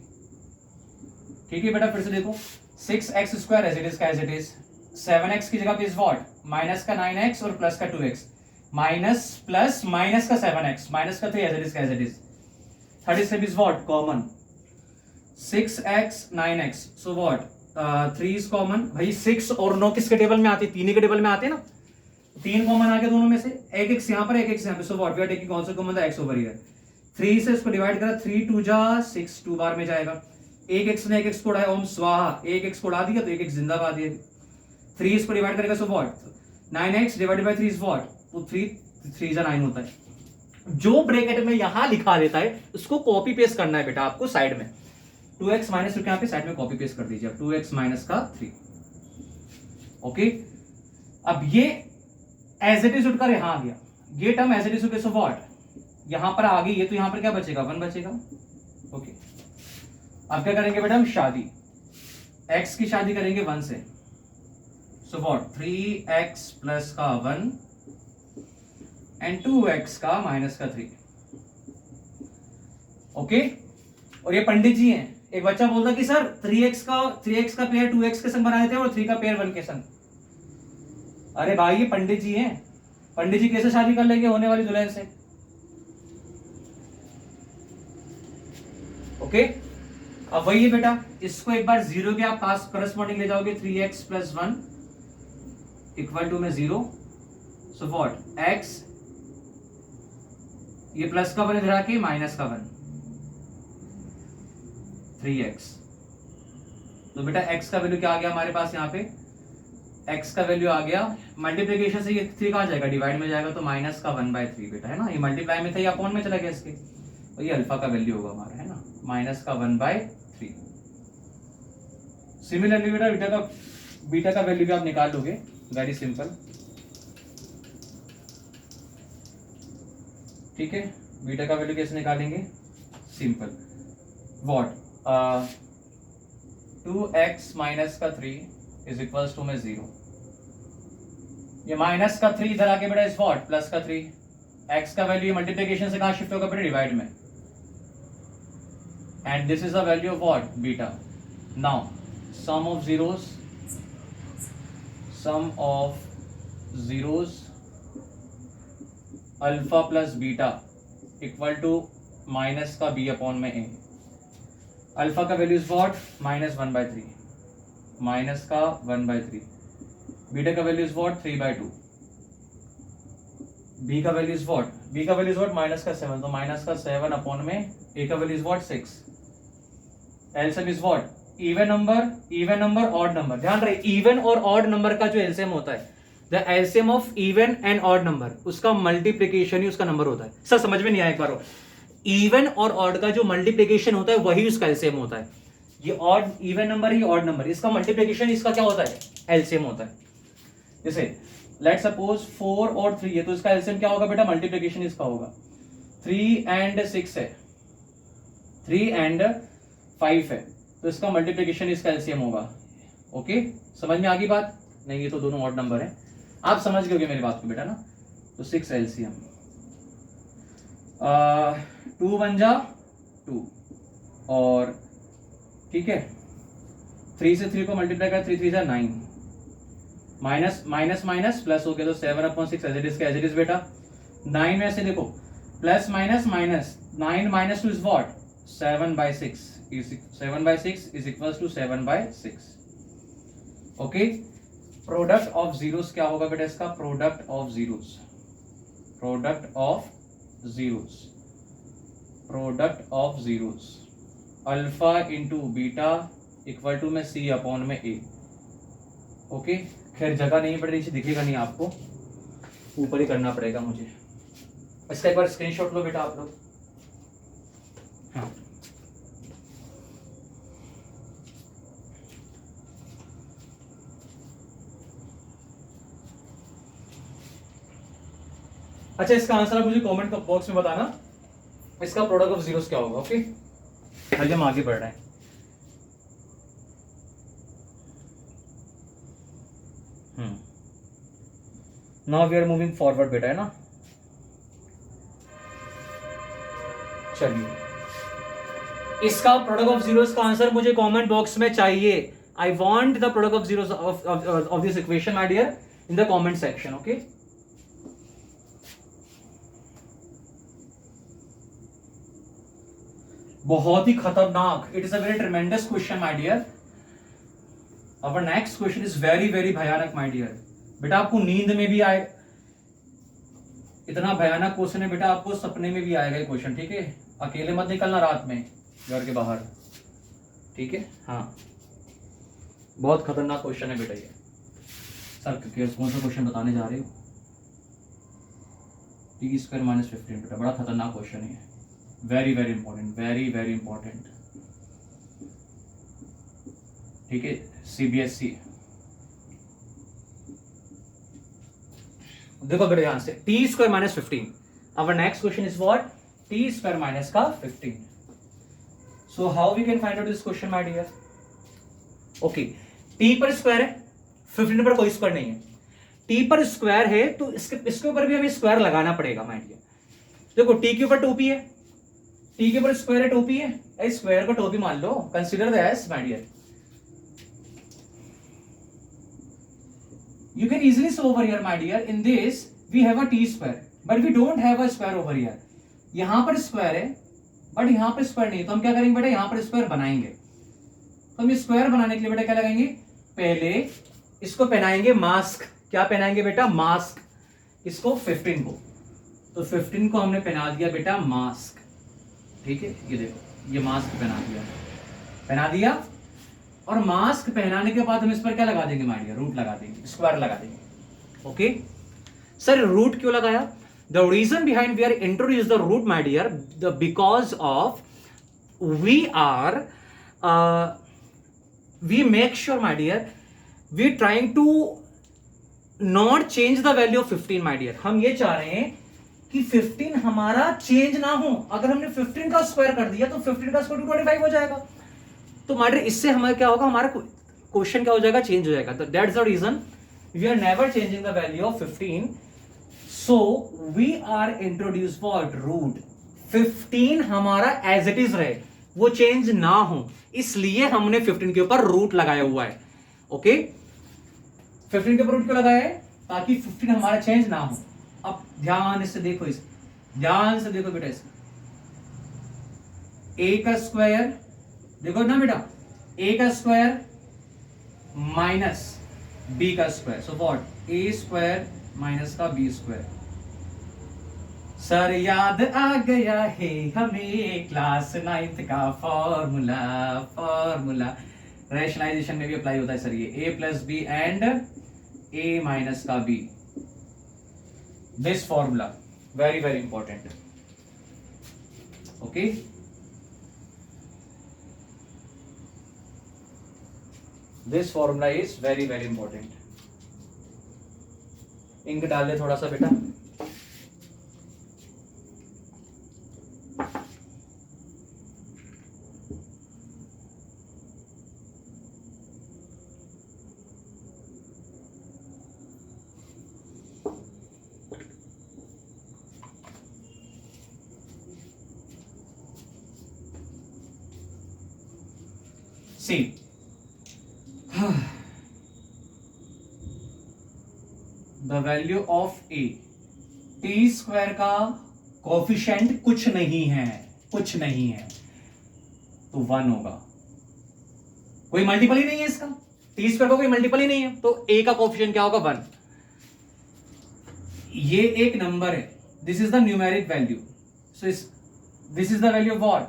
ठीक है बेटा। फिर से देखो, 6x square as it is का एज इट इज, 7x की जगह पे इज व्हाट, माइनस का 9x और प्लस का 2x, माइनस प्लस माइनस का 7x, माइनस का 3 एज इट इज का as it is. Third step is what, common, 6x 9x, so what, 3 is common. भाई 6 और 9 किसके टेबल में आते हैं, 3 के टेबल में आते हैं ना, 3 कॉमन आ गया दोनों में से, एक x यहां पर, एक x यहां पे, so what, we are taking also common the x over here. 3 से इसको डिवाइड करा, 3 2 जा 6, 2 बार में जाएगा, एक x ने एक x को उड़ाया, ओम स्वाहा, एक x को उड़ा दिया तो एक x जिंदाबाद है। 3 इसको डिवाइड करेगा, so what, 9x divided by 3 is what, तो 3 जा 9 होता है। जो ब्रैकेट में यहां लिखा देता है उसको कॉपी पेस्ट करना है बेटा आपको साइड में, 2x माइनस यहाँ पे साइड में कॉपी पेस्ट कर दीजिए, 2x माइनस का 3, ओके। अब ये एज इट इज उठकर यहां आ गया, ये term as it is, so what, यहां पर आ गई ये, तो यहां पर क्या बचेगा, 1 बचेगा, ओके। अब क्या करेंगे बेटा हम, शादी, x की शादी करेंगे 1 से, सो व्हाट, 3x प्लस का 1 एंड 2x का माइनस का 3, ओके। और ये पंडित जी हैं, एक बच्चा बोलता कि सर 3x का पेयर 2x के संग बना देते हैं और 3 का पेयर 1 के संग। अरे भाई ये पंडित जी हैं, पंडित जी कैसे शादी कर लेंगे होने वाली दुल्हन से, ओके। अब वही है बेटा, इसको एक बार 0 के आप पास करस्पॉन्डिंग ले जाओगे, 3x प्लस 1 इक्वल टू में 0, सो व्हाट, x, ये प्लस का 1 इधर आके माइनस का 1, 3x। तो बेटा x का वैल्यू क्या आ गया हमारे पास, यहाँ पे x का वैल्यू आ गया, मल्टीप्लीकेशन से ये 3 कहां जाएगा, डिवाइड में जाएगा, तो माइनस का 1/3 बेटा, है ना, ये मल्टीप्लाई में था, ये अपॉन में चला गया इसके, तो ये अल्फा का वैल्यू होगा हमारा, है ना, माइनस का 1/3। सिमिलरली बेटा बीटा का वैल्यू भी आप निकाल लोगे, वेरी सिंपल, ठीक है। बीटा का वैल्यू कैसे निकालेंगे, सिंपल, व्हाट, 2x माइनस का 3 इज इक्वल्स टू में 0। ये माइनस का 3 इधर आके बेटा इज व्हाट, प्लस का 3। x का वैल्यू मल्टीप्लिकेशन से कहां शिफ्ट होगा बेटा, डिवाइड में। And this is the value of what, beta. Now sum of zeros, sum of zeros alpha plus beta equal to minus का b अपॉन में a। Alpha का वैल्यू इज व्हाट, -1/3, माइनस का 1/3। Beta का value is what, 3/2। b का value is what, b का value is what, -7, तो minus का 7 upon में a का value is what, 6। LCM is what, even number odd number. ध्यान रहे, इवन और ऑड नंबर का जो एलसीएम होता है, the LCM of even and odd number, उसका मल्टीप्लिकेशन ही उसका नंबर होता है। सर समझ में नहीं आया, एक बार इवन और ऑड का जो मल्टीप्लिकेशन होता है वही उसका एलसीएम होता है। ये ऑड इवन नंबर ही ऑड नंबर, इसका मल्टीप्लिकेशन इसका क्या होता है, एलसीएम होता है। जैसे लेट सपोज 4 और 3 है, तो इसका एलसीएम क्या होगा बेटा, मल्टीप्लिकेशन इसका होगा। 3 and 6 है, 3 and 5 है, तो इसका मल्टीप्लिकेशन इसका एलसीएम होगा। ओके, समझ में आ गई बात? नहीं, ये तो दोनों ऑड नंबर है, आप समझ गए मेरी बात को बेटा ना। तो 6 एलसीएम, 2 1 जा 2, और ठीक है 3 से 3 को मल्टीप्लाई कर, 3 3 जा 9, माइनस माइनस माइनस प्लस हो गया, तो 7/6 एज इट इज बेटा। 9 में से देखो plus minus minus, 9 - 2 is what, 7/6 is equals to 7/6। Okay, product of zeros क्या होगा बेटा इसका, product of zeros, product of zeros, product of zeros alpha into beta equal to में c अपॉन में a। ओके, खैर जगह नहीं पड़ रही, दिखेगा नहीं आपको, ऊपर ही करना पड़ेगा मुझे। इसका एक बार स्क्रीनशॉट लो बेटा आप लोग। हाँ, अच्छा, इसका आंसर आप मुझे कमेंट बॉक्स में बताना, इसका प्रोडक्ट ऑफ जीरोस क्या होगा। ओके, आगे हम आगे बढ़ रहे हैं। Now we are moving forward बेटा, है ना। चलिए, इसका प्रोडक्ट ऑफ जीरोस का आंसर मुझे कमेंट बॉक्स में चाहिए। I want the product of zeros of this equation my dear in the comment section. Okay, बहुत ही खतरनाक, it is a very tremendous question my dear. Our next question is very very भयानक my dear. बेटा आपको नींद में भी आए, इतना भयानक क्वेश्चन है बेटा, आपको सपने में भी आएगा ये क्वेश्चन। ठीक है, अकेले मत निकलना रात में घर के बाहर, ठीक है। हाँ, बहुत खतरनाक क्वेश्चन है बेटा ये। सर कौन सा क्वेश्चन बताने जा रहे हो, t² - 15 बेटा, बड़ा खतरनाक क्वेश्चन है, very very important, very very important. ठीक है, सीबीएसई। देखो बेटा ध्यान से, t² - 15। Our next question is what, t² - 15। So how we can find out this question my dear? Okay, t पर स्क्वायर है, 15 पर कोई स्क्वायर नहीं है। t पर स्क्वायर है तो इसके ऊपर भी हमें स्क्वायर लगाना पड़ेगा माय डियर। देखो t के ऊपर टोपी है, t के ऊपर स्क्वायर है, टोपी है, स्क्वायर को टोपी मान लो, consider the S my dear. You can easily solve over here my dear, in this we have a t², but we don't have a square over here। यहां पर स्क्वायर है बट यहां पर स्क्वायर नहीं, तो हम क्या करेंगे बेटा, यहां पर स्क्वायर बनाएंगे। तो हम स्क्वायर बनाने के लिए बेटा क्या लगाएंगे, पहले इसको पहनाएंगे मास्क। क्या पहनाएंगे बेटा, मास्क। इसको 15 को, तो 15 को हमने पहना दिया बेटा मास्क। ठीक है, ये देखो ये मास्क पहना दिया। और मास्क पहनाने के बाद हम इस पर क्या लगा देंगे माय डियर, रूट लगा देंगे, स्क्वायर लगा देंगे। ओके सर, रूट क्यों लगाया? The reason behind we are introduce the root my dear, because of we make sure my dear, we trying to not change the value of 15 my dear। हम ये चाह रहे हैं कि 15 हमारा चेंज ना हो। अगर हमने 15 का स्क्वायर कर दिया तो 15 का स्क्वायर 25 हो जाएगा। तो माइडर इससे हमारा क्या होगा, हमारा क्वेश्चन क्या हो जाएगा, चेंज हो जाएगा. तो that's the reason we are never changing the value of 15. So we are introduce what, root 15 हमारा एज इट इज रहे, वो चेंज ना हो, इसलिए हमने 15 के ऊपर रूट लगाया हुआ है. ओके 15 के ऊपर रूट क्यों लगाया है, ताकि 15 हमारा चेंज ना हो. अब ध्यान से देखो, इस ध्यान से देखो बेटा, इस a का स्क्वायर देखो ना बेटा, a का स्क्वायर माइनस b का square, so what a square minus का b स्क्वायर. सर याद आ गया है हमें क्लास 9th का फॉर्मूला रैशनलाइजेशन में भी अप्लाई होता है सर. ये a plus B and a minus का b, this formula very very important. Okay this formula is very very important. इंक डाल ले थोड़ा सा बेटा. See, the value of a, t square का कोफिशिएंट कुछ नहीं है, कुछ नहीं है, तो 1 होगा. कोई मल्टीपल ही नहीं है इसका, टी स्क्वायर का कोई मल्टीपल ही नहीं है, तो a का कोफिशिएंट क्या होगा, 1. ये एक नंबर है, this is the numeric value, so this is the value of what,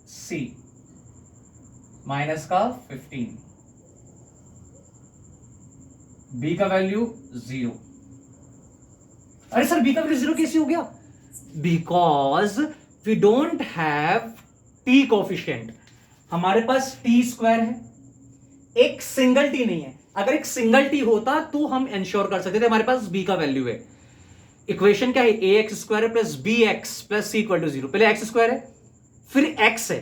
c minus का 15, b का वैल्यू 0. अरे सर b का वैल्यू 0 कैसे हो गया, because we don't have t coefficient. हमारे पास t स्क्वायर है, एक सिंगल t नहीं है. अगर एक सिंगल t होता तो हम इंश्योर कर सकते थे हमारे पास b का वैल्यू है. इक्वेशन क्या है, ax square plus bx plus c equal to 0. पहले x स्क्वायर है फिर x है,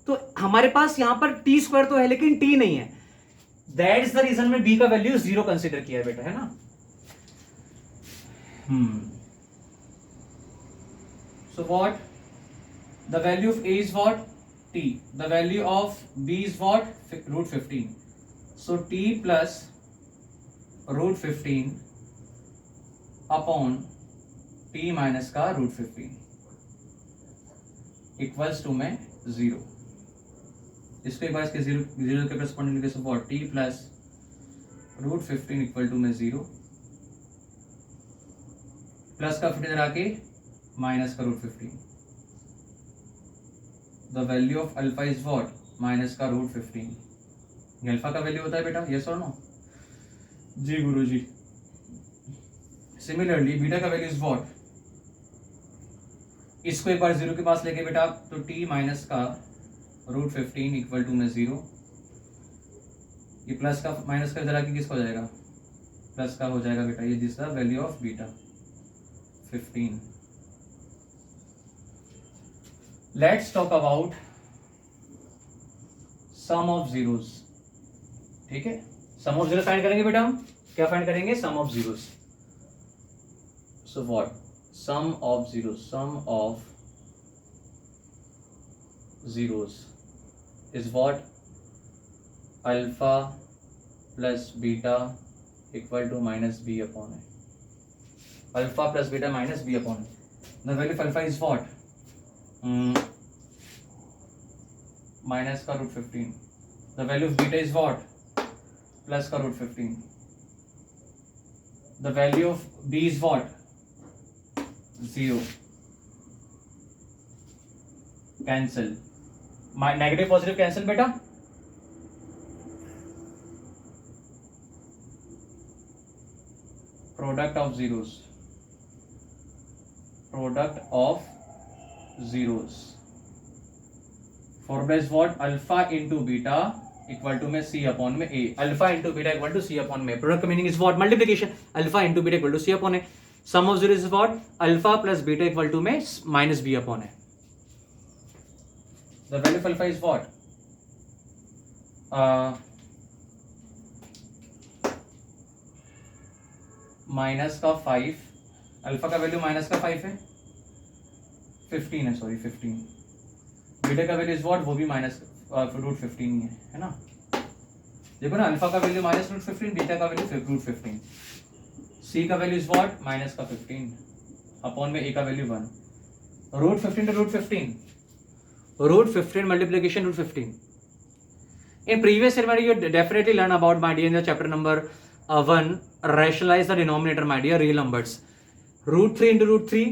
तो हमारे पास यहां पर टी स्क्वायर तो है लेकिन टी नहीं है. दैट इज द रीजन में बी का वैल्यू 0 कंसीडर किया है बेटा, है ना. So what the value of a is what, t. The value of b is what, root 15. So t plus root 15 upon t minus का रूट 15 इक्वल्स टू में 0. इसको एक बार इसके 0 के करस्पॉन्डिंग लिखे, so what t plus root 15 equal to में 0, plus का 15 आके माइनस का root 15. The value of alpha is what, minus का रूट 15. ये अल्फा का वैल्यू होता है बेटा, यस और नो, जी गुरुजी. सिमिलरली बीटा का वैल्यू इज व्हाट, इसको एक बार 0 के पास लेके बेटा, तो t माइनस का रूट 15 इक्वल टू में 0. ये प्लस का माइनस का इधर आके किसका हो जाएगा, प्लस का हो जाएगा बेटा. ये this the value of beta 15. Let's talk about sum of zeros. ठीक है, सम ऑफ जीरो फाइंड करेंगे बेटा. हम क्या फाइंड करेंगे, sum of zeros. So what, sum of zeros, sum of zeros is what, alpha plus beta equal to minus b upon a. Alpha plus beta minus b upon a. The value of alpha is what, minus का root 15. The value of beta is what, plus का root 15. The value of b is what, 0. Cancel. My negative positive cancel बेटा. Product of zeros. Product of zeros. Formula is what, alpha into beta equal to में c upon में a. Alpha into beta equal to c upon में. Product meaning is what, multiplication. Alpha into beta equal to c upon a. Sum of zeros is what, alpha plus beta equal to में minus b upon a. The value of alpha is what, minus का 5, alpha का value minus का 5 है, 15 है, sorry 15, beta का value is what, वो भी minus root 15 ही है ना। देखो ना, अल्फा का वैल्यू माइनस रूट 15, बीटा का वैल्यू रूट 15, सी का वैल्यू इज व्हाट, माइनस का 15 अपॉन में ए का value 1, root 15 to root 15, root 15 multiplication root 15. In previous year, you definitely learn about, my dear, in the chapter number 1, rationalize the denominator, my dear, real numbers. Root 3 into root 3,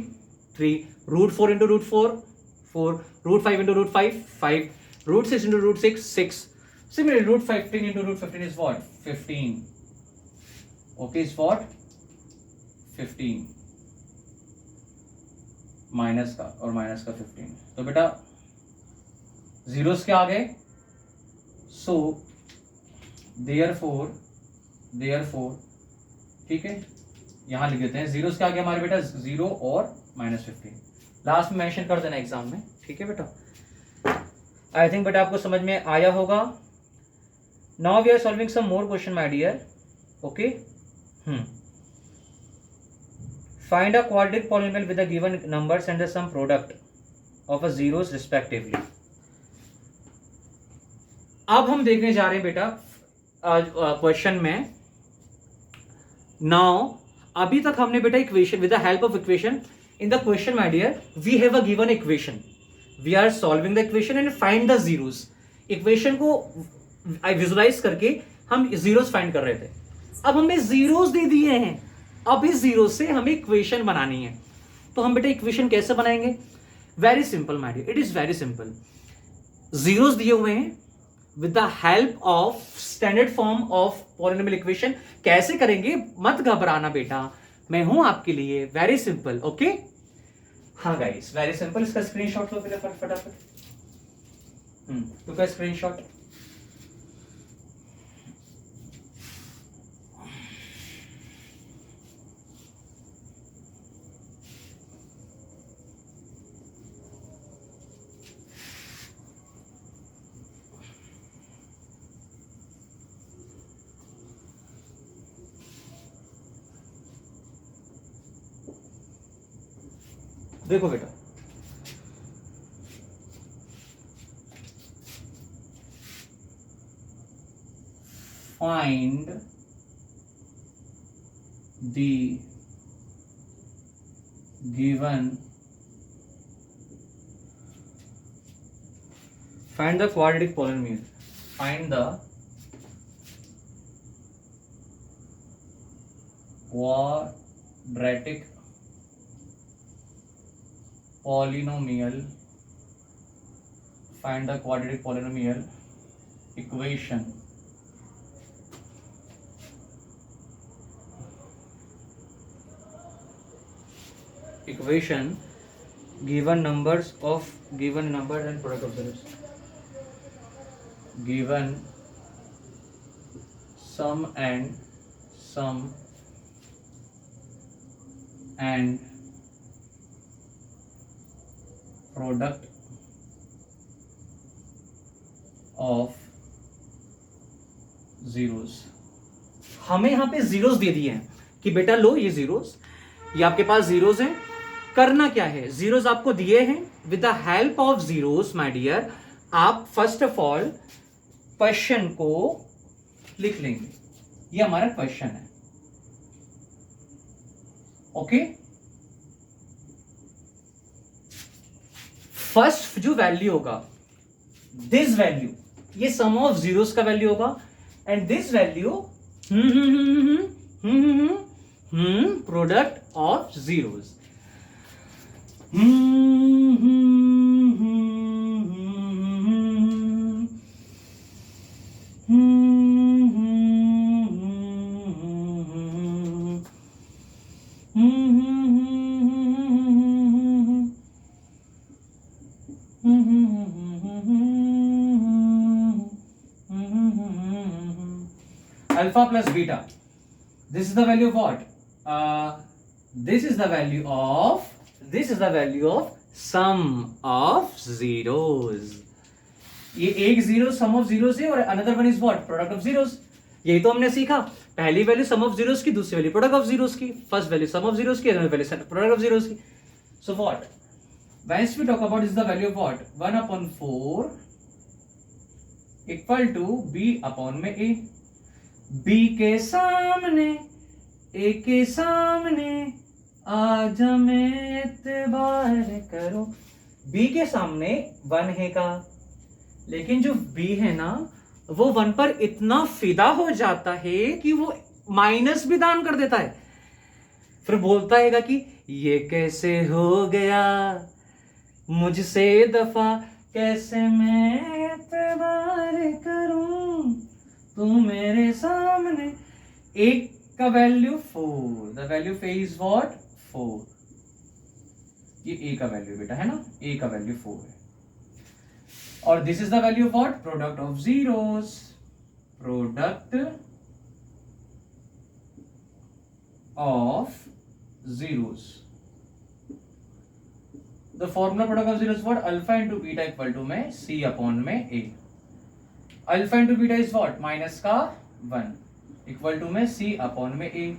3. Root 4 into root 4, 4. Root 5 into root 5, 5. Root 6 into root 6, 6. Similarly, root 15 into root 15 is what? 15. Okay, is what? 15. Minus का और minus का 15. तो बेटा zeros के आ गए, so therefore ठीक है, यहां लिख देते हैं जीरोस के आगे हमारे बेटा 0 और माइनस 15 लास्ट में मेंशन कर देना एग्जाम में, ठीक है बेटा। आई थिंक बेटा आपको समझ में आया होगा। Now we are solving some more question my dear, okay. Find a quadratic polynomial with the given numbers and the sum product of a zeros respectively. अब हम देखने जा रहे हैं बेटा क्वेश्चन में। नाउ अभी तक हमने बेटा equation with the help of equation in the question my dear we have a given equation, we are solving the equation and find the zeros. Equation को विजुलाइज करके हम जीरोस फाइंड कर रहे थे। अब हमें जीरोस दे दिए हैं, अब इस जीरो से हमें इक्वेशन बनानी है। तो हम बेटा इक्वेशन कैसे बनाएंगे? Very simple my dear, it is very simple. Zeros दिए हुए हैं, with the help of standard form of polynomial equation कैसे करेंगे? मत घबराना बेटा, मैं हूं आपके लिए। Very simple, okay. हाँ गाइस, वेरी सिंपल। इसका स्क्रीनशॉट लो पहले फटाफट। तो क्या स्क्रीनशॉट? देखो बेटा, find the given, find the quadratic polynomial, find the quadratic polynomial, find the quadratic polynomial equation given numbers and product of zeros, given sum and product of zeros. हमें यहां पे जीरोस दे दिए हैं कि बेटा लो ये जीरोस, ये आपके पास जीरोस हैं। करना क्या है? जीरोस आपको दिए हैं, with the help of zeros my dear आप फर्स्ट ऑफ ऑल क्वेश्चन को लिख लेंगे। ये हमारा क्वेश्चन है, ओके। फर्स्ट जो वैल्यू होगा, दिस वैल्यू, ये सम ऑफ जीरोस का वैल्यू होगा, and this value product of zeros. Alpha plus beta. This is the value of what? This is the value of sum of zeros. ये एक zero sum of zeros है और another one is what, product of zeros. यही तो हमने सीखा, पहली value sum of zeros की, दूसरी वैल्यू प्रोडक्ट ऑफ जीरोस की, first value sum of zeros की, another value product of zeros की। So what when we talk about is the value of what 1/4 equal to b upon में a। b के सामने a के सामने आज हमें एतबार करो। b के सामने 1 है का, लेकिन जो b है ना वो 1 पर इतना फिदा हो जाता है कि वो माइनस भी दान कर देता है। फिर बोलता है कि ये कैसे हो गया मुझसे दफा, कैसे मैं एतबार करूं तू मेरे सामने। एक का value 4, the value of a is what 4। ये a का वैल्यू बेटा है ना, a का वैल्यू 4 है। और this is the value of what, product of zeros, product of zeros. The formula product of zeros what, alpha into beta equal to में c upon में a। Alpha into beta is what, minus का 1 equal to में c upon में a।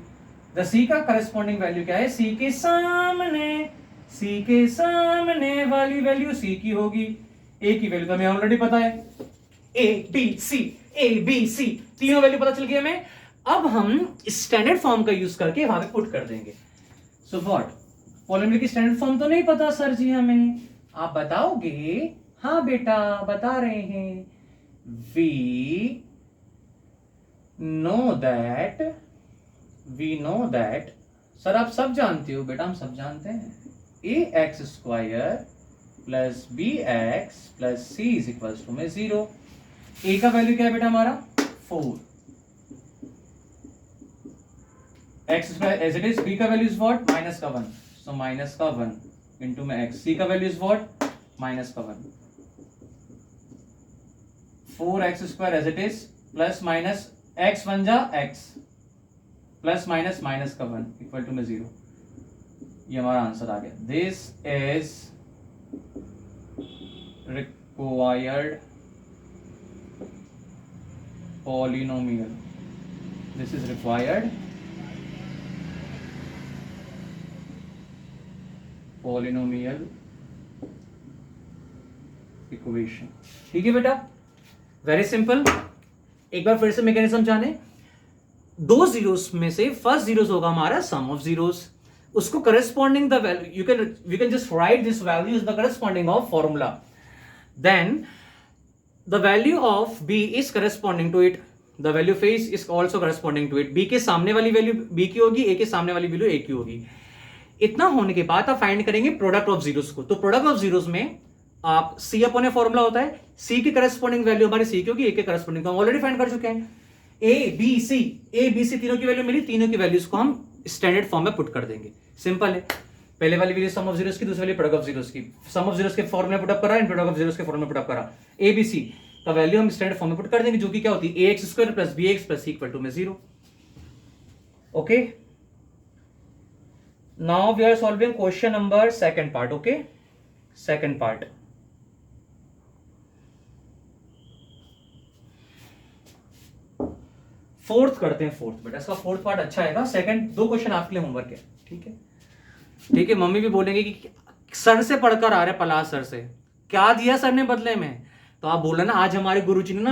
The c का corresponding value क्या है, c के सामने वाली वैल्यू c की होगी। a की वैल्यू तो हमें ऑलरेडी पता है, a b c तीनों वैल्यू पता चल गई हमें। अब हम स्टैंडर्ड फॉर्म का यूज करके वहां पे पुट कर देंगे। सो व्हाट, पॉलिनोमियल की स्टैंडर्ड फॉर्म तो नहीं पता सर जी हमें, आप बताओगे? हाँ बेटा बता रहे हैं। वी नो दैट सर आप सब जानते हो बेटा, हम सब जानते हैं, ax² plus bx plus c is equal to में 0। a का वैल्यू क्या है बेटा हमारा 4, x² as it is, b का वैल्यू इज व्हाट माइनस का 1, सो माइनस का 1 इंटू में x, c का वैल्यू इज व्हाट माइनस का 1, 4x² as it is plus minus x बन जा x प्लस माइनस माइनस का 1 इक्वल टू में 0। ये हमारा आंसर आ गया। This is required polynomial, this is required polynomial equation. ठीक है बेटा, वेरी सिंपल। एक बार फिर से मैकेनिज्म जाने। दो जीरोस में से फर्स्ट जीरोस होगा हमारा सम ऑफ जीरोस, उसको corresponding the value you can just write this value is the corresponding of formula, then the value of b is corresponding to it, the value of a is also corresponding to it. b के सामने वाली value b की होगी, a के सामने वाली value a की होगी। इतना होने के बाद आप फाइंड करेंगे प्रोडक्ट ऑफ जीरोस को। तो प्रोडक्ट ऑफ जीरोस में आप c अपॉन ए फॉर्मूला होता है, c की करस्पॉन्डिंग वैल्यू हमारी c की होगी, a के करस्पॉन्डिंग हम ऑलरेडी फाइंड कर चुके हैं। a b c तीनों की वैल्यू मिली, तीनों की वैल्यूज को हम स्टैंडर्ड फॉर्म में पुट कर देंगे। सिंपल है, पहले वाली वैल्यू सम ऑफ जीरोस की, दूसरी वाली प्रोडक्ट ऑफ जीरोस की। सम ऑफ जीरोस के फॉर्म में पुट अप करा, इन प्रोडक्ट ऑफ जीरोस के फॉर्म में पुट अप करा। a b c का वैल्यू हम स्टैंडर्ड फॉर्म में पुट कर देंगे, जो कि क्या होती है ax² plus bx plus c equal to में 0। Okay, now we are solving question number second part. Okay, second part. Fourth करते हैं, फोर्थ बेटा इसका फोर्थ पार्ट अच्छा आएगा। सेकंड दो क्वेश्चन आपके लिए होमवर्क है, ठीक है ठीक है। मम्मी भी बोलेंगे कि सर से पढ़कर आ रहे पलाश सर से, क्या दिया सर ने बदले में, तो आप बोला ना आज हमारे गुरुजी ने ना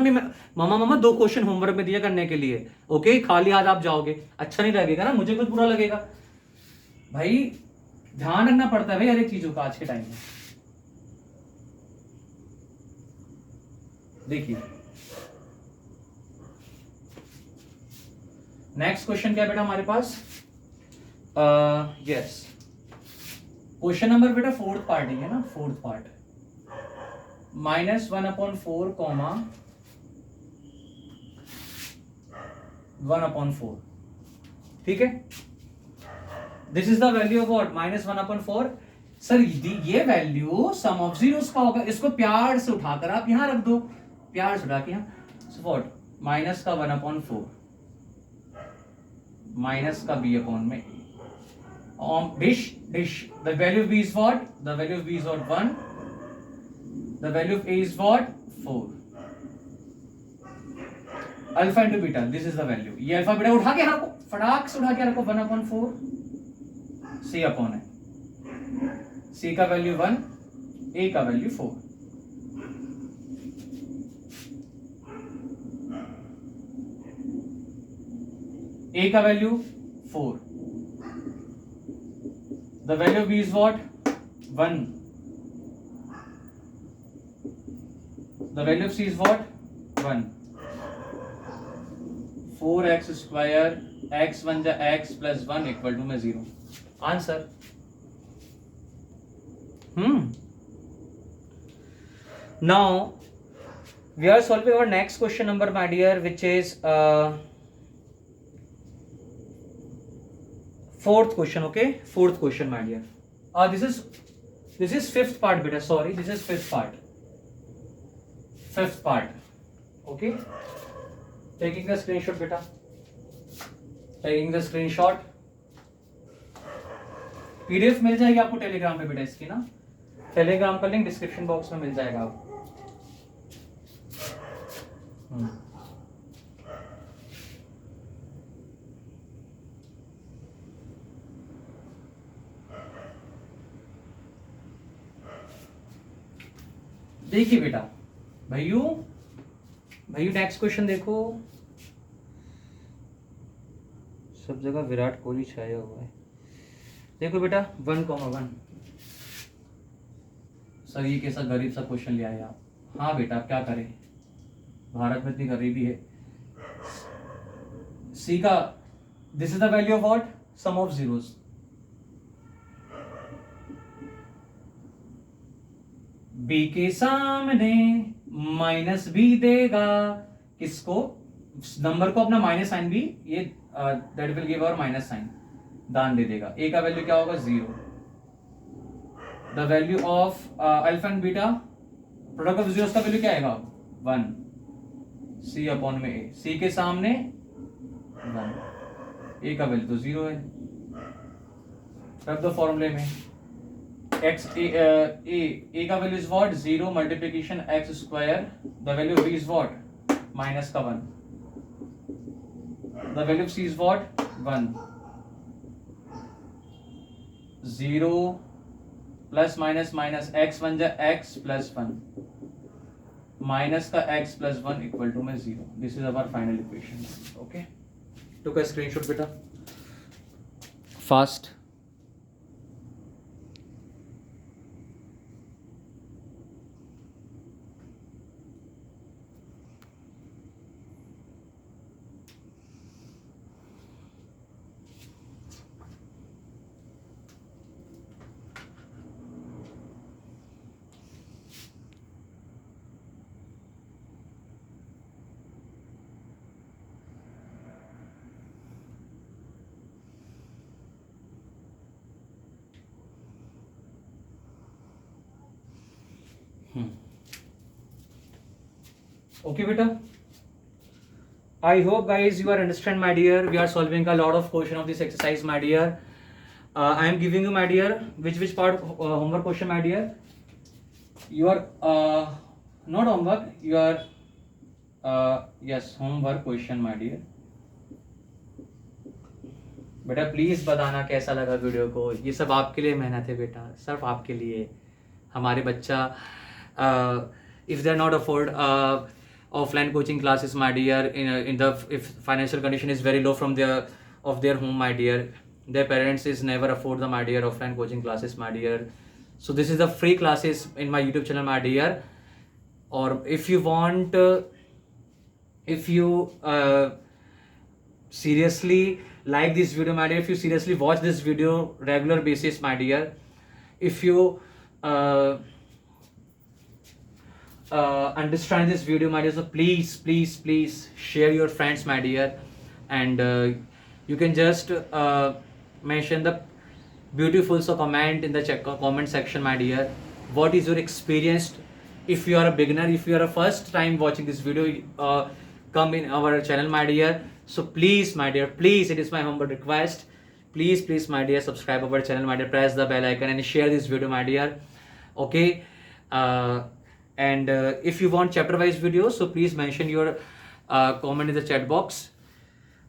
मामा दो क्वेश्चन होमवर्क में दिया करने के लिए। ओके, खाली हाथ आप जाओगे, अच्छा नहीं लगेगा ना, मुझे कुछ बुरा लगेगा भाई। ध्यान रखना पड़ता है भाई हर एक चीजों का आज के टाइम में। देखिए नेक्स्ट क्वेश्चन क्या बेटा हमारे पास, यस क्वेश्चन नंबर बेटा फोर्थ पार्ट ही है ना, फोर्थ पार्ट। -1/4 कॉमा 1/4, ठीक है। This is the value of what -1/4। Sir ये वैल्यू सम ऑफ जीरोस का होगा, इसको प्यार से उठाकर आप यहां रख दो, प्यार से उठा के यहां। सो व्हाट माइनस का 1/4 माइनस का b अपॉन में dish the value of b is what, the value of b is what 1, the value of a is what 4। Alpha into beta, this is the value. ये alpha beta उठा के रखो, फटाक से उठा के रखो, 1/4 सी अपॉन है, सी का वैल्यू 1, ए का वैल्यू 4। ए का value 4, the value of B is what 1, the value of C is what 1, 4x square x 1 जा x प्लस 1 इक्वल टू में 0। Answer. Now we are solving our next question number, my dear, which is fourth question. Okay, fourth question, my dear. This is fifth part, beta. Sorry, this is fifth part. Fifth part. Okay. Taking the screenshot, beta. Taking the screenshot. PDF मिल जाएगी आपको Telegram पे बेटा इसकी ना, Telegram का link description box में मिल जाएगा आपको। देखिए बेटा, भैयू नेक्स्ट क्वेश्चन देखो, सब जगह विराट कोहली छाया हुआ है। देखो बेटा 1,1। सर ये कैसा गरीब सा क्वेश्चन ले आए आप। हाँ बेटा, आप क्या करें, भारत में इतनी गरीबी है। सी का, this is the value of what, sum of zeros. B के सामने माइनस बी देगा किसको, नंबर को अपना माइनस साइन भी, ये that will give our minus sign, दान दे देगा। ए का वैल्यू क्या होगा 0, the value of alpha and beta, product of zeros का वैल्यू क्या आएगा 1, सी अपॉन में ए, सी के सामने 1, ए का वैल्यू तो 0 है। रख दो फॉर्मूले में, x ए का value is what 0 multiplication x square, the value of b is what minus का 1, the value of c is what 1, 0 plus minus minus x 1 जा x प्लस 1 माइनस का x प्लस 1 इक्वल टू में 0। This is our final equation. Okay, took a screenshot बेटा fast. Okay beta, I hope guys you are understand my dear. We are solving a lot of question of this exercise my dear. I am giving you my dear which part homework question my dear. You are not homework, you are yes homework question my dear. बेटा please बताना कैसा लगा video को, ये सब आपके लिए मेहनत है बेटा, सिर्फ आपके लिए। हमारे बच्चा if they are not afford offline coaching classes my dear, in the if financial condition is very low from their home my dear, their parents is never afford the my dear offline coaching classes my dear, so this is the free classes in my YouTube channel my dear. Or if you want if you seriously like this video my dear, if you seriously watch this video regular basis my dear, if you understand this video my dear, so please share your friends my dear, and you can just mention the beautiful so comment in the comment section my dear, what is your experience. If you are a beginner, if you are a first time watching this video, come in our channel my dear, so please my dear, please, it is my humble request, please my dear, subscribe our channel my dear, press the bell icon and share this video my dear. Okay, and if you want chapter wise videos, so please mention your comment in the chat box.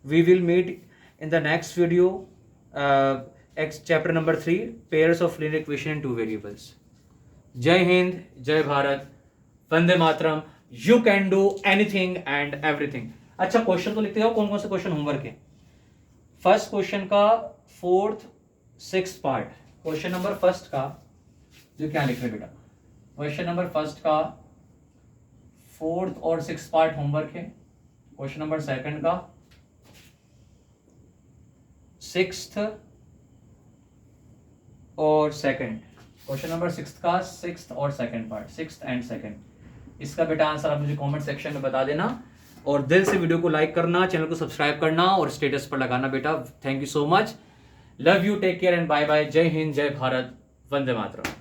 We will meet in the next video, chapter number 3, pairs of linear equation in two variables. Jai Hind, Jai Bharat, Vande Mataram. You can do anything and everything. अच्छा, question तो लिखते हो, कौन कौन से question homework है? First question का 4th 6th part, question number first का जो क्या लिख रहे बेटा, क्वेश्चन नंबर फर्स्ट का 4th और 6th पार्ट होमवर्क है. क्वेश्चन नंबर सेकंड का 6th और सेकंड, क्वेश्चन नंबर 6th का 6th और second part, 6th and second. इसका बेटा आंसर आप मुझे कमेंट सेक्शन में बता देना, और दिल से वीडियो को लाइक करना, चैनल को सब्सक्राइब करना और स्टेटस पर लगाना बेटा. Thank you so much. Love you, take care and bye bye. जय हिंद, जय भारत, वंदे मातरम.